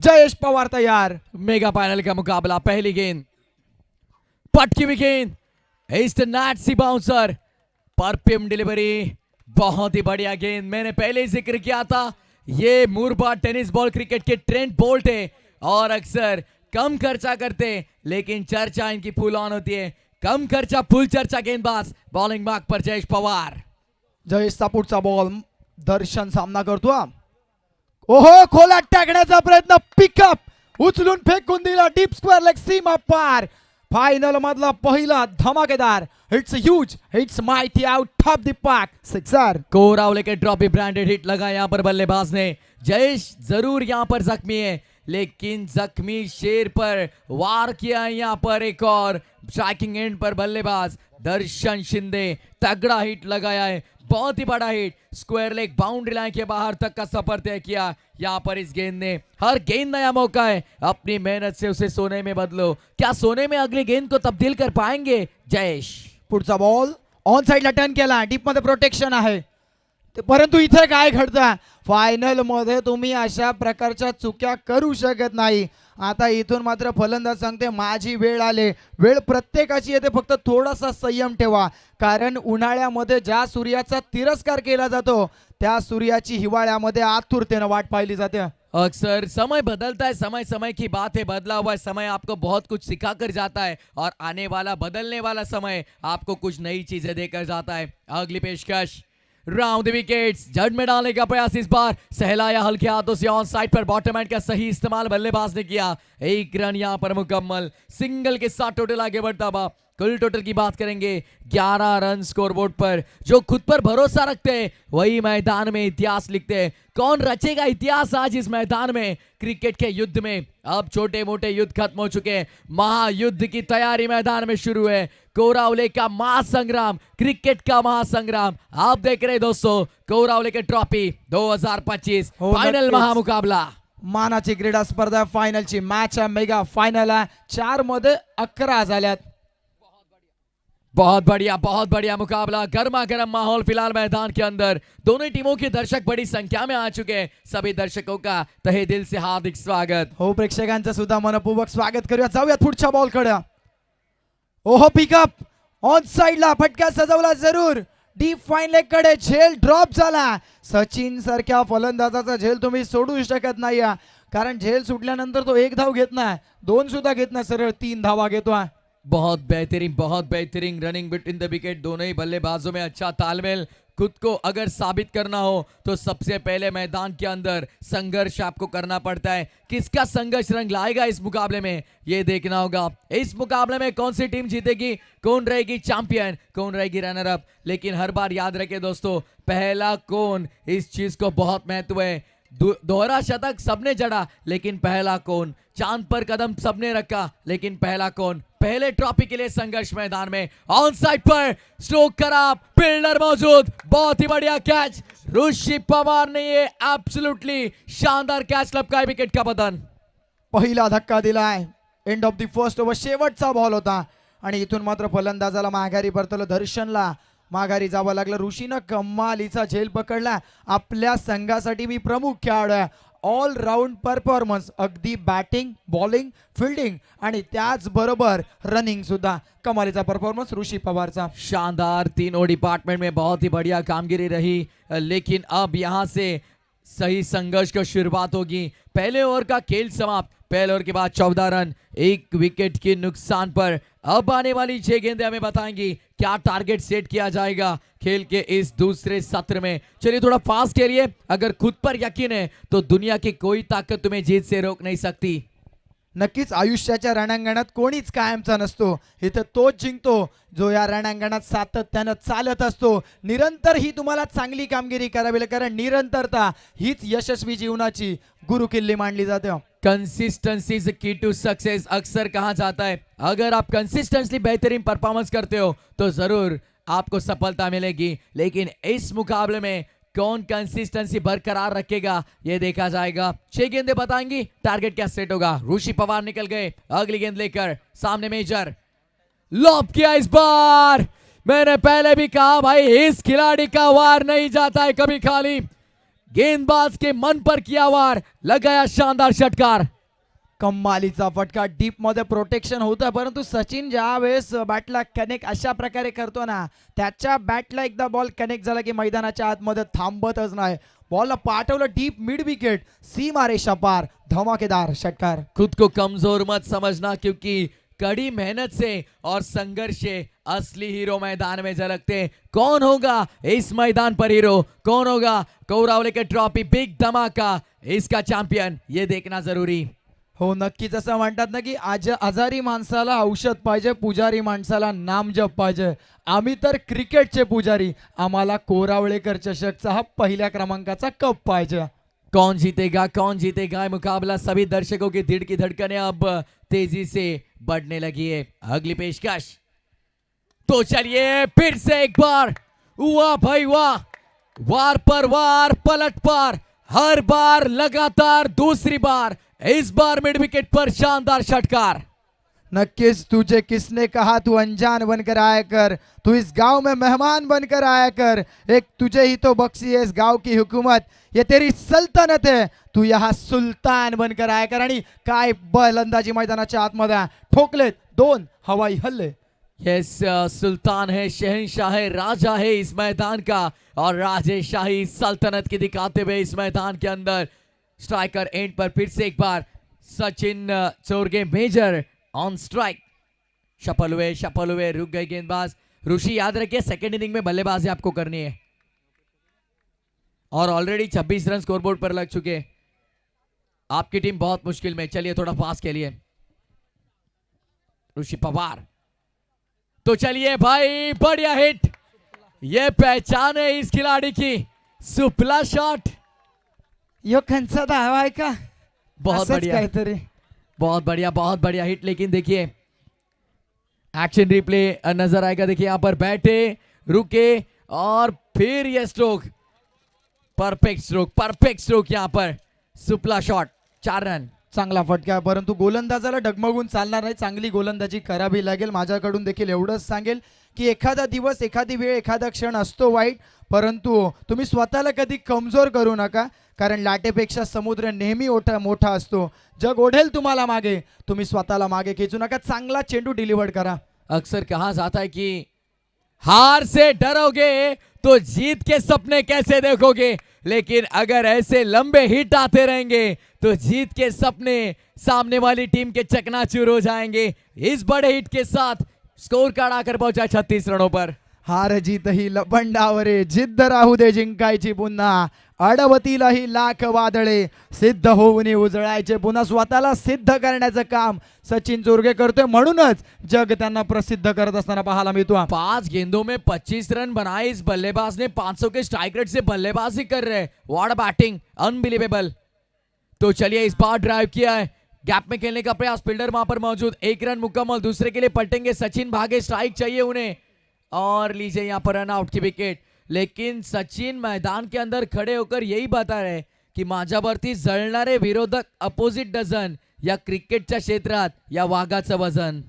जयेश पवार तैयार। Mega final का मुकाबला। पहली गेंद, पटकी हुई गेंद, इस नेट सी बाउंसर पर पिम डिलीवरी। बहुत ही बढ़िया गेंद। मैंने पहले ही जिक्र किया था, ये मुरबा टेनिस बॉल क्रिकेट के ट्रेंट बोल्ट है और अक्सर कम खर्चा करते लेकिन चर्चा इनकी फुल ऑन होती है। कम खर्चा फुल चर्चा गेंदबाज। बॉलिंग मार्क पर जयेश पवार। जयेशचा पुढचा बॉल, दर्शन सामना करतो। ओहो, खोलात टाकण्याचा प्रयत्न, पिकअप उचलून फेकून दिला डीप स्क्वेअर लेग, सीमा पार। फायनल मधला पहिला धमाकेदार, it's huge, it's mighty out top the park, sixer. Koravale के ड्रॉपी ब्रांडेड हिट लगा यहां पर बल्लेबाज ने। जयेश जरूर यहां पर जख्मी है लेकिन जख्मी शेर पर वार किया यहां पर एक और स्ट्राइकिंग एंड पर बल्लेबाज दर्शन शिंदे। तगड़ा हिट लगाया है, बहुत ही बड़ा hit. Square leg boundary line के बाहर तक का सफर तय किया यहां पर इस गेंद ने। हर गेंद नया मौका है, अपनी मेहनत से उसे सोने में बदलो। क्या सोने में अगली गेंद को तब्दील कर पाएंगे जयेश? पुढचा बॉल ऑन साइडला टर्न केला, डीप मध्ये प्रोटेक्शन आहे, परंतु इथे काय घडतं, फायनल मध्ये तुम्ही अशा प्रकारच्या चुक्या करू शकत नाही। आता इथून मात्र फलंदाज सांगते माझी वेळ आले। वेळ प्रत्येकाची येते, फक्त थोडासा संयम ठेवा, कारण उन्हाळ्यामध्ये ज्या सूर्याचा तिरस्कार केला जातो त्या सूर्याची हिवाळ्यामध्ये आतुरतेने वाट पाहिली जाते। अक्सर समय बदलता है, समय समय की बात है। बदला हुआ समय आपको बहुत कुछ सिखा कर जाता है और आने वाला बदलने वाला समय आपको कुछ नई चीजें देकर जाता है। अगली पेशकश, राउंड द विकेट्स, जड़ में डालने का प्रयास इस बार सहलाया हल्के हाथों से ऑन साइड पर। बॉटम एंड का सही इस्तेमाल बल्लेबाज ने किया। एक रन यहां पर मुकम्मल, सिंगल के साथ टोटल आगे बढ़ता हुआ। कुल टोटल की बात करेंगे 11 रन स्कोरबोर्ड पर। जो खुद पर भरोसा रखते हैं वही मैदान में इतिहास लिखते हैं। कौन रचेगा इतिहास आज इस मैदान में, क्रिकेट के युद्ध में? अब छोटे मोटे युद्ध खत्म हो चुके हैं, महायुद्ध की तैयारी मैदान में शुरू है। कोरावले का महासंग्राम, क्रिकेट का महासंग्राम आप देख रहे हैं दोस्तों। कोरावले के ट्रॉफी 2025 फाइनल नक्कीच। महामुकाबला। मानाची क्रीडा स्पर्धा फायनलची मॅच आहे, मेगा फायनल आहे। 4 मध्ये 11 झाल्यात। बहुत बढ़िया मुकाबला। गर्मा गर्म माहौल फिलहाल मैदान के अंदर। दोनों टीमों के दर्शक बड़ी संख्या में आ चुके हैं। सभी दर्शकों का तहे दिल से हार्दिक स्वागत हो, प्रेक्षकांचं सुद्धा मनपूर्वक स्वागत करूया। जाऊयात पुढच्या बॉल कडे। ओहो, पिकअप ऑन साइडला, फटका सजवला जरूर, डीप फाईन लेग कडे, झेल ड्रॉप झाला। सचिन सारख्या फलंदाजाचा झेल तुम्ही सोडू शकत नाही, कारण झेल सुटल्यानंतर तो 1 धाव घेत नाही, 2 सुद्धा घेत नाही, सरळ 3 धावा घेतो। बहुत बेहतरीन रनिंग बिटवीन द विकेट। दोनों ही बल्लेबाजों में अच्छा तालमेल। खुद को अगर साबित करना हो तो सबसे पहले मैदान के अंदर संघर्ष आपको करना पड़ता है। किसका संघर्ष रंग लाएगा इस मुकाबले में, ये देखना होगा। इस मुकाबले में कौन सी टीम जीतेगी, कौन रहेगी चैंपियन, कौन रहेगी रनर अप। लेकिन हर बार याद रखें दोस्तों, पहला कौन, इस चीज को बहुत महत्व है। दोहरा शतक सबने जड़ा लेकिन पहला कौन, चांद पर कदम सबने रखा लेकिन पहला कौन। पहले ट्रॉफी के लिए संघर्ष मैदान में। ऑन साइड पर स्ट्रोक खराब, फील्डर मौजूद, बहुत ही बढ़िया कैच। ऋषि पवार ने ये एब्सोल्युटली शानदार कैच लपकाया विकेट का बदन। पहिला धक्का दिलाय, end of the first over, शेवटचा बॉल होता आणि इथून मात्र फलंदाजाला माघारी परतवलं। दर्शनला माघारी जावं लागलं। ऋषीनं कमालीचा झेल पकडला। आपल्या संघासाठी मी प्रमुख खेळाडू आहे। ऑल राउंड परफॉर्मन्स, अगदी बॅटिंग, बॉलिंग, फील्डिंग आणि त्याचबरोबर रनिंग सुद्धा कमालीचा परफॉर्मन्स ऋषि पवारचा। शानदार, तीनों डिपार्टमेंट में बहुत ही बढ़िया कामगिरी रही। लेकिन अब यहां से सही संघर्ष की शुरुआत होगी। पहले ओवर का खेल समाप्त। पहले ओवर के बाद 14 रन, 1 विकेट के नुकसान पर। अब आने वाली 6 गेंदें हमें बताएंगी क्या टारगेट सेट किया जाएगा खेल के इस दूसरे सत्र में। चलिए थोड़ा फास्ट खेलिए। अगर खुद पर यकीन है तो दुनिया की कोई ताकत तुम्हें जीत से रोक नहीं सकती। नक्कीच आयुष्याच्या रणांगणात कोणीच कायमचा नसतो, इथं तोच जिंकतो जो या रणांगणात सातत्यानं चालत असतो। निरंतर ही तुम्हाला चांगली कामगिरी करावी लागेल, कारण निरंतरता हीच यशस्वी जीवनाची गुरुकिल्ली मानली जाते। कंसिस्टेंसी इज की टू सक्सेस अक्सर कहा जाता है। अगर आप कंसिस्टेंटली बेहतरीन परफॉर्मेंस करते हो तो जरूर आपको सफलता मिलेगी। लेकिन इस मुकाबले में कौन कंसिस्टेंसी बरकरार रखेगा ये देखा जाएगा। 6 गेंदें बताएंगी टारगेट क्या सेट होगा। ऋषि पवार निकल गए अगली गेंद लेकर। सामने मेजर लॉब किया इस बार। मैंने पहले भी कहा भाई, इस खिलाड़ी का वार नहीं जाता है कभी खाली। गेंदबाज के मन पर किया वार, लगाया शानदार षटकार. कमालीचा फटका. डीप मध्ये प्रोटेक्शन होतं, परंतु सचिन ज्या वेळेस बॅटला कनेक्ट अशा प्रकारे करतो ना, त्याच्या बॅटला एकदा बॉल कनेक्ट झाला की मैदानाच्या आतमध्ये थांबतच नाही. बॉलला पाठवलं डीप मिड विकेट, सीमा रेषा पार. धमाकेदार षटकार. खुद को कमजोर मत समझना, क्योंकि कड़ी मेहनत से और संघर्ष से असली हीरो मैदान में झलकते. कौन होगा इस मैदान पर हीरो, कौन होगा कौरावलेकर ट्रॉफी बिग धमाका इसका चॅम्पियन, ये देखना जरूरी. हो नक्कीच. असं म्हणतात ना की आजारी माणसाला औषध पाहिजे, पुजारी माणसाला नामजप पाहिजे. आम्ही तर क्रिकेटचे पुजारी, आम्हाला कोरावळेकर चषकचा हा पहिल्या क्रमांकाचा कप पाहिजे. कौन जीतेगा मुकाबला. सभी दर्शकों की दिल की धड़कनें अब तेजी से बढ़ने लगी है. अगली पेशकश. तो चलिए फिर से एक बार, वाह भाई वाह, वार पर वार, पलट पार, हर बार लगातार दूसरी बार, इस बार मिड विकेट पर शानदार षटकार. नक्कीच. तुझे किसने कहा तू अनजान बनकर आया कर, तू इस गांव में मेहमान बनकर आया कर. एक तुझे ही तो बख्शी है इस गांव की हुकूमत, ये तेरी सल्तनत है, तू यहाँ सुलतान बनकर आया कर. आणि काय बलंदाजी मैदानाच्या आतमध्ये. ठोकलेत 2 हवाई हल्ले. यस, सुल्तान है, शहंशाह है, राजा है इस मैदान का, और राजेशाही सल्तनत की दिखाते हुए इस मैदान के अंदर स्ट्राइकर एंड पर फिर से एक बार Sachin Chorge major on strike. Shuffle हुए, रुक गए गेंदबाज. ऋषि याद रखिए सेकेंड इनिंग में बल्लेबाजी आपको करनी है, और ऑलरेडी 26 रन स्कोरबोर्ड पर लग चुके. आपकी टीम बहुत मुश्किल में. चलिए थोड़ा पास के लिए ऋषि पवार. तो चलिए भाई, बढ़िया हिट. ये पहचान है इस खिलाड़ी की, सुपला शॉट. यो कंचा धावा आहे का? बहुत असंच बढ़िया, काहीतरी. बहुत बढ़िया हिट. लेकिन देखिए एक्शन रिप्ले नजर आएगा. देखिए यहां पर बैठे, रुके, और फिर ये स्ट्रोक, परफेक्ट स्ट्रोक यहां पर. सुपला शॉट, 4 रन. चांगला फटका, परंतु गोलंदाजाला डगमगून चालणार नाही. चांगली गोलंदाजी करावी लागेल. माझ्याकडून देखील एवढंच सांगेल की एखादा दिवस, एखादी वेळ, एखादा क्षण असतो वाईट, परंतु तुम्ही स्वतःला कधी कमजोर करू नका, कारण लाटेपेक्षा समुद्र नेहमी मोठा असतो. जग ओढेल तुम्हाला मागे, तुम्ही स्वतःला मागे खेचू नका. चांगला चेंडू डिलिव्हर करा. अक्सर कहा जाता है कि हार से डरोगे तो जीत के सपने कैसे देखोगे, लेकिन अगर ऐसे लंबे हिट आते रहेंगे तो जीत के सपने सामने वाली टीम के चकनाचूर हो जाएंगे. इस बड़े हिट के साथ स्कोर कार्ड आकर पहुंचा 36 रनों पर. हार जीत ही लपंडावरे, जिद्द राहू दे जिंकायची पुन्हा. अडवतीलाही लाख वादळे, सिद्ध होऊन उजळायचे पुन्हा. स्वतःला सिद्ध करण्याचं काम सचिन चोरगे करतोय, म्हणूनच जग त्यांना प्रसिद्ध करत असताना पाहायला मिळतो. 5 गेंदों में 25 रन बनाए इस बल्लेबाज ने. 500 के स्ट्राइक रेट से बल्लेबाजी कर रहे. What batting, unbelievable. तो चलिए इस बार ड्राइव किया है, गैप में खेलने का प्रयास, फील्डर वहां पर मौजूद. 1 रन मुकम्मल. दूसरे के लिए पलटेंगे सचिन, भागे, स्ट्राइक चाहिए उन्हें, और लीजिए यहां पर रन आउट की विकेट. लेकिन सचिन मैदान के अंदर खड़े होकर यही बता रहे की माझ्यावरती जळणारे विरोधक अपोजिट डझन, या क्रिकेटच्या क्षेत्रात या वाघाचं वजन.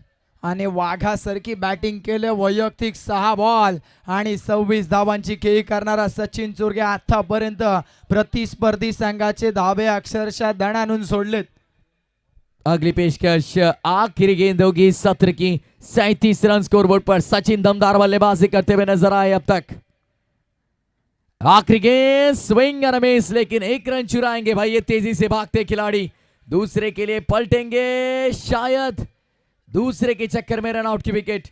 आणि वाघासारखी बॅटिंग केले. वैयक्तिक 6 बॉल आणि 26 धावांची खेळी करणारा सचिन चोरगे आतापर्यंत प्रतिस्पर्धी संघाचे धावे अक्षरशः दणानून सोडलेत. अगली पेशकश, आखिरी गेंद होगी सत्र की. 37 रन स्कोरबोर्ड पर. सचिन दमदार बल्लेबाजी करते हुए नजर आए अब तक. आखिरी गेंद, स्विंग और मिस, लेकिन 1 रन चुराएंगे भाई ये तेजी से भागते खिलाड़ी. दूसरे के लिए पलटेंगे, शायद दूसरे के चक्कर में रन आउट की विकेट.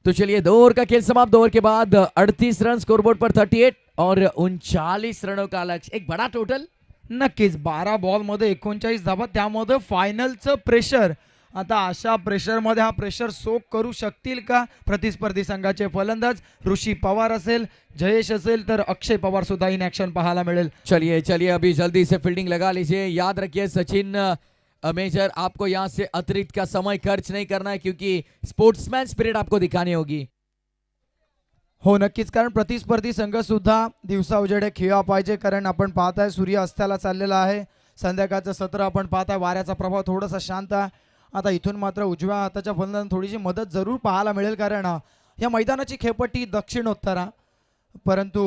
तो चलिए 2 ओवर का खेल समाप्त. 2 ओवर के बाद 38 रन स्कोरबोर्ड पर 38 और 39 रनों का लक्ष्य. एक बड़ा टोटल. नक्कीच 12 बॉल मध्ये 39 धावा, त्यामध्ये फायनलचं प्रेशर. आता अशा प्रेशर मध्ये हा प्रेशर सोक करू शकतील का प्रतिस्पर्धी संघाचे फलंदाज? ऋषी पवार असेल, जयेश असेल, तर अक्षय पवार सुद्धा इन ऍक्शन पाहायला मिळेल. चलिए अभी जल्दी से फील्डिंग लगा लीजिए. याद रखिए सचिन मेजर, आपको यहाँ से अतिरिक्त का समय खर्च नहीं करना है, क्योंकि स्पोर्ट्समैन स्पिरिट आपको दिखानी होगी. हो नक्कीच, कारण प्रतिस्पर्धी संघ सुद्धा दिवसा उजेडे खेळा पाहिजे. कारण आपण पाहताय सूर्य अस्ताला चाललेला आहे. संध्याकाळचं सत्र आपण पाहताय. वाऱ्याचा प्रभाव थोडासा शांत आहे. आता इथून मात्र उजव्या हाताच्या फलंदाजांना थोडीशी मदत जरूर पाहायला मिळेल, कारण या मैदानाची खेळपट्टी दक्षिणोत्तर, परंतु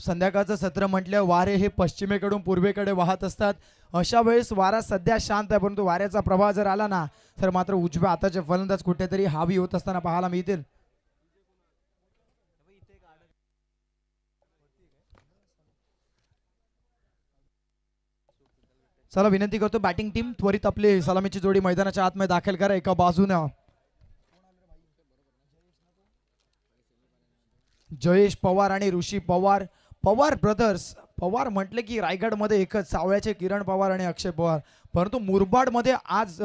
संध्याकाळचं सत्र म्हटलं वारे हे पश्चिमेकडून पूर्वेकडे वाहत असतात. अशा वेळेस वारा सध्या शांत आहे, परंतु वाऱ्याचा प्रवाह जर आला ना तर मात्र उजव्या हाताचे फलंदाज कुठेतरी हावी होत असताना पाहायला मिळतील. चला विनंती करतो बॅटिंग टीम त्वरित आपली सलामीची जोडी मैदानाच्या आतमध्ये दाखल करा. एका बाजूने जयेश पवार आणि ऋषी पवार, पवार ब्रदर्स. पवार म्हटले की रायगडमध्ये एकच, सावळ्याचे किरण पवार आणि अक्षय पवार. परंतु मुरबाडमध्ये आज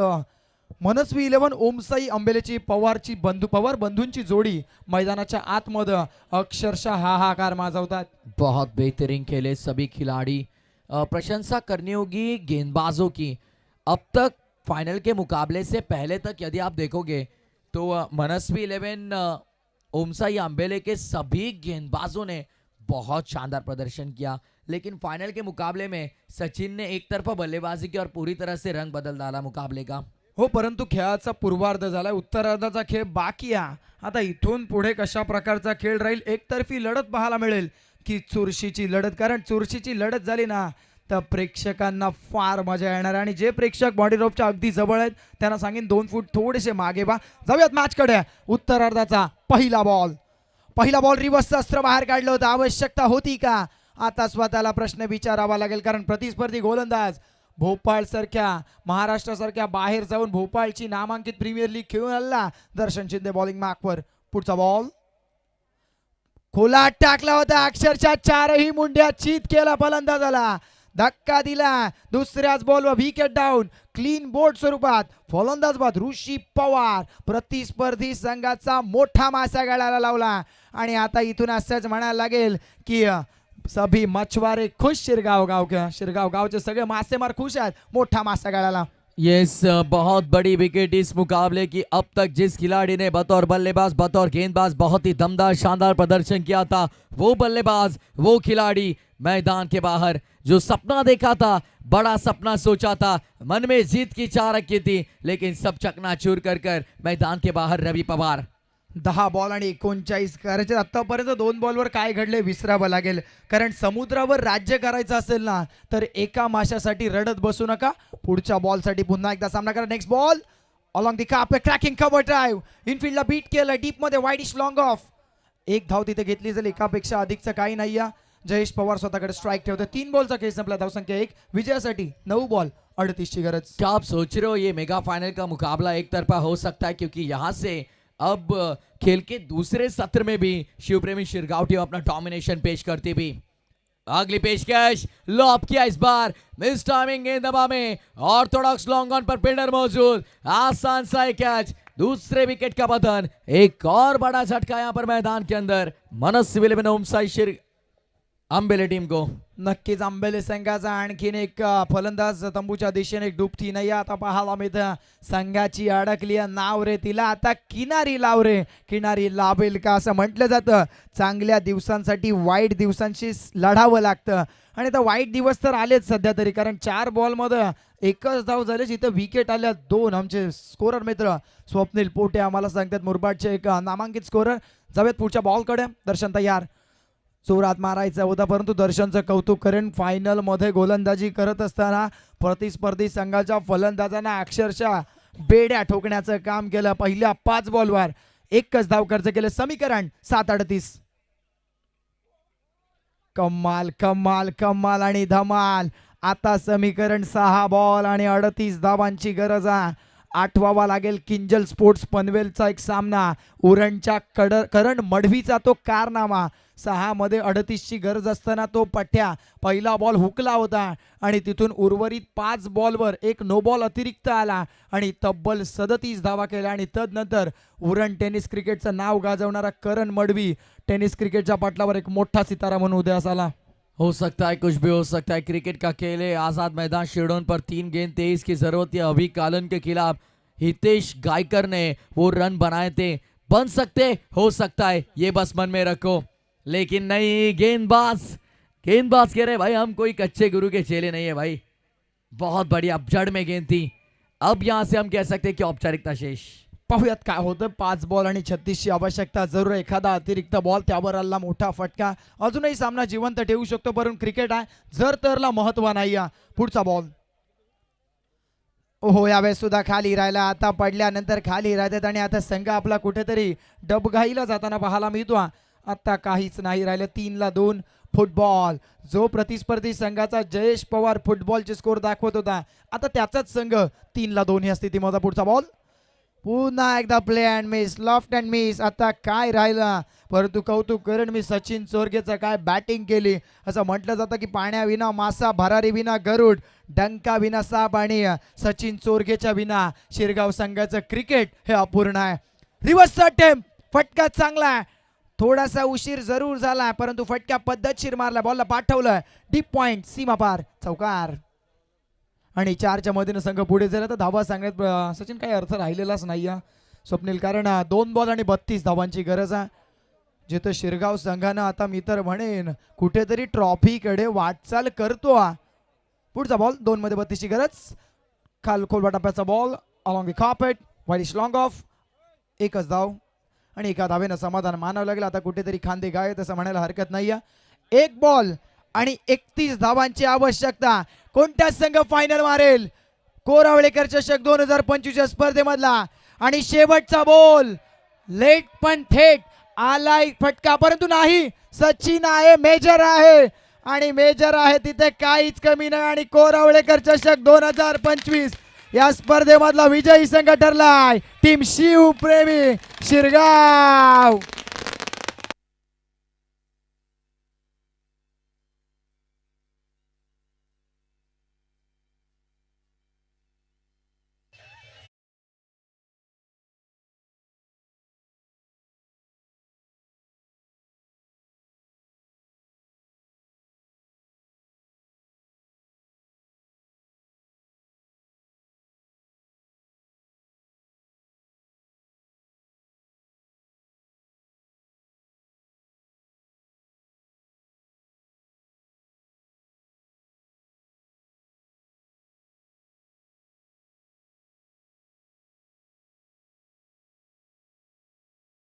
मनस्वी 11 ओमसाई अंबेलेची पवार बंधूंची जोडी मैदानाच्या आतमध्ये अक्षरशः हाहाकार माजवतात. बहुत बेहतरीन खेले सभी खिलाड़ी, प्रशंसा करनी होगी गेंदबाजों की. अब तक फाइनल के मुकाबले से पहले तक यदि आप देखोगे तो मनस्वी 11 ओमसाई अंबेले के सभी गेंदबाजों ने बहुत शानदार प्रदर्शन किया, लेकिन फाइनल के मुकाबले में सचिन ने एक तरफा बल्लेबाजी की और पूरी तरह से रंग बदल डाला मुकाबले का. हो, परंतु खेळाचा पूर्वार्ध झालाय, उत्तरार्धाचा खेळ बाकी आहे. आता इथून पुढे कशा प्रकारचा खेळ राहील, एकतर्फी लढत पाहायला मिळेल की चुरशीची लढत. कारण चुरशीची लढत झाली ना तर प्रेक्षकांना फार मजा येणार. आणि जे प्रेक्षक बॉडी रोपच्या अगदी जवळ आहेत त्यांना सांगेन 2 फूट थोडेसे मागे बा. जाऊयात मॅचकडे. उत्तरार्धाचा पहिला बॉल रिव्हर्सचं अस्त्र बाहेर काढलं होतं. आवश्यकता होती का? आता स्वतःला प्रश्न विचारावा लागेल, कारण प्रतिस्पर्धी गोलंदाज भोपाळ सारख्या, महाराष्ट्रासारख्या बाहेर जाऊन भोपाळची नामांकित प्रीमियर लीग खेळून आला. दर्शन शिंदे बॉलिंग मॅकवर. पुढचा बॉल खोलात टाकला होता, अक्षरशः 4ही मुंड्या चित केला फलंदाजाला, धक्का दिला. दुसऱ्याच बॉलवर विकेट डाऊन, क्लीन बोर्ड स्वरूपात. फलंदाज बाद ऋषी पवार प्रतिस्पर्धी संघाचा मोठा मासा गळाला लावला. आणि आता इथून असंच म्हणायला लागेल की सभी मछुआरे खुश. शिरगाव गावचे सगळे मासेमार खुश आहेत, मोठा मासा गळाला. यस, बहुत बड़ी विकेट इस मुकाबले की. अब तक जिस खिलाड़ी ने बतौर बल्लेबाज बतौर गेंदबाज बहुत ही दमदार शानदार प्रदर्शन किया था, वो बल्लेबाज वो खिलाड़ी मैदान के बाहर. जो सपना देखा था, बड़ा सपना सोचा था, मन में जीत की चाह रखी थी, लेकिन सब चकनाचूर कर मैदान के बाहर रवि पवार. 10 बॉल आणि 39 करायचे. आतापर्यंत 2 बॉलवर काय घडले विसरावं लागेल, कारण समुद्रावर राज्य करायचं असेल ना तर एका माशासाठी रडत बसू नका. पुढच्या बॉलसाठी पुन्हा एकदा सामना करा. नेक्स्ट बॉल अलॉंग दी काप, क्रॅकिंग कव्हर ड्राईव्ह, इनफिल्डला बीट केलं, डीप मध्ये वाईडिश लॉंग ऑफ. एक धाव तिथे घेतली जाईल, एकापेक्षा अधिकचं काही नाही. जयेश पवार स्वतःकडे स्ट्राईक ठेवतो. 3 बॉलचा खेळ संपला, धावसंख्या 1. विजयासाठी 9 बॉल 38 ची गरज. क्या आप सोच रहे हो ये मेगा फाइनल का मुकाबला एक तरफा हो सकता है, क्योंकि यहाँ से अब खेल के दूसरे सत्र में भी शिवप्रेमी शिरगांव टीम अपना डोमिनेशन पेश करती भी. अगली पेशकश लॉप किया इस बार, मिस टाइमिंग गेंदबाजी में, Orthodox long on per fielder मौजूद, आसान सा कैच, दूसरे विकेट का पतन. एक और बड़ा झटका यहां पर मैदान के अंदर मनस्वी 11 ओमसाई अंबेले टीम को. नक्कीच अंबेले संघाचा आणखीन एक फलंदाज तंबूच्या दिशेने डुबती नाही. आता पाहायला मिळतं संघाची अडकली नाव रे, तिला आता किनारी लाव रे. किनारी लावेल का असं म्हटलं जातं. चांगल्या दिवसांसाठी वाईट दिवसांशी लढावं लागतं, आणि आता वाईट दिवस तर आलेच सध्या तरी, कारण 4 बॉलमध्ये एकच धाव झाले, जिथं विकेट आल्या 2. आमचे स्कोरर मित्र स्वप्नील पोटे आम्हाला सांगतात, मुरबाडचे एक नामांकित स्कोरर. जाऊयात पुढच्या बॉलकडे. दर्शन तयार, जोरात मारायचा होता, परंतु दर्शनचं कौतुक करेन. फायनल मध्ये गोलंदाजी करत असताना प्रतिस्पर्धी संघाच्या फलंदाजांना अक्षरशः बेड्या ठोकण्याचं काम केलं. पहिल्या 5 बॉलवर एकच धाव खर्च केले. समीकरण 7-38. कमाल कमाल कमाल आणि धमाल. आता समीकरण 6 बॉल आणि 38 धावांची गरज आहे. आठवावा लागेल किंजल स्पोर्ट्स पनवेलचा एक सामना, उरणच्या करण मडवीचा तो कारनामा. 6 मध्ये 38 ची गरज असताना तो पठ्या पहिला बॉल हुकला होता, आणि तिथून उर्वरित 5 बॉलवर एक नो बॉल अतिरिक्त आला आणि तब्बल 37 धावा केल्या. आणि तदनंतर उरण टेनिस क्रिकेटचं नाव गाजवणारा करण मडवी टेनिस क्रिकेटच्या पटलावर एक मोठा सितारा म्हणून उदयास आला. हो सकता है, कुछ भी हो सकता है. क्रिकेट का खेल है, आजाद मैदान शिरडोन पर 3 गेंद 23 की जरूरत है. अभी कालन के खिलाफ हितेश गायकर ने वो रन बनाए थे. बन सकते, हो सकता है, ये बस मन में रखो. लेकिन नहीं, गेंदबाज कह रहे भाई हम कोई कच्चे गुरु के चेले नहीं है भाई. बहुत बढ़िया जड़ में गेंद थी. अब यहां से हम कह सकते हैं कि औपचारिकता शेष. पाहूयात काय होतं. 5 बॉल आणि 36 ची आवश्यकता. जरूर एखादा अतिरिक्त बॉल त्यावर आला मोठा फटका. अजूनही सामना जिवंत ठेवू शकतो, परंतु क्रिकेट आहे, जर तरला महत्व नाही. पुढचा बॉल. ओहो, यावेळेस सुद्धा खाली राहिला. आता पडल्यानंतर खाली राहतात आणि आता संघ आपला कुठेतरी डबघाईला जाताना पाहायला मिळतो. आता काहीच नाही राहिलं. 3-2 फुटबॉल. जो प्रतिस्पर्धी संघाचा जयेश पवार फुटबॉलचे स्कोर दाखवत होता, आता त्याचाच संघ 3-2 या स्थितीमध्ये. पुढचा बॉल. पुन्हा एकदा play and miss, loft and miss. आता काय राहिलं, परंतु कौतुक करण मी सचिन चोरगेचं काय बॅटिंग केली. असं म्हटलं जातं की पाण्याविना मासा, भरारी विना गरुड, डंका विना साप आणि सचिन चोरगेच्या विना शिरगाव संघाचं क्रिकेट हे अपूर्ण आहे. Reverse attempt. फटका चांगला आहे, थोडासा उशीर जरूर झाला, परंतु फटका पद्धतशीर मारला. बॉलला पाठवलं डीप पॉइंट, सीमा पार, चौकार. आणि 4च्या मधीन संघ पुढे झाला तर धावा सांगण्यात सचिन काही अर्थ राहिलेलाच नाही स्वप्नील, कारण 2 बॉल आणि 32 धावांची गरज आहे. जिथं शिरगाव संघानं आता मी तर म्हणेन कुठेतरी ट्रॉफीकडे वाटचाल करतो. पुढचा बॉल. 2 मध्ये 32 ची गरज. खोलवा टप्प्याचा बॉल अलॉंग द कार्पेट, वाईश लॉंग ऑफ. एकच धाव आणि एका धावेनं समाधान मानावं लागलं. आता कुठेतरी खांदे गाय तसं म्हणायला हरकत नाही. 1 बॉल आणि 31 धावांची आवश्यकता. कोणता संघ फायनल मारेल? कोरावळेकर चषक 2025 या स्पर्धेमधला. आणि शेवटचा बॉल लेट पण थेट आलाय फटका, परंतु नाही. सचिन आहे, मेजर आहे आणि मेजर आहे तिथे काहीच कमी नाही. आणि कोरावळेकर चषक 2025 या स्पर्धेमधला विजयी संघ ठरलाय टीम शिवप्रेमी शिरगाव.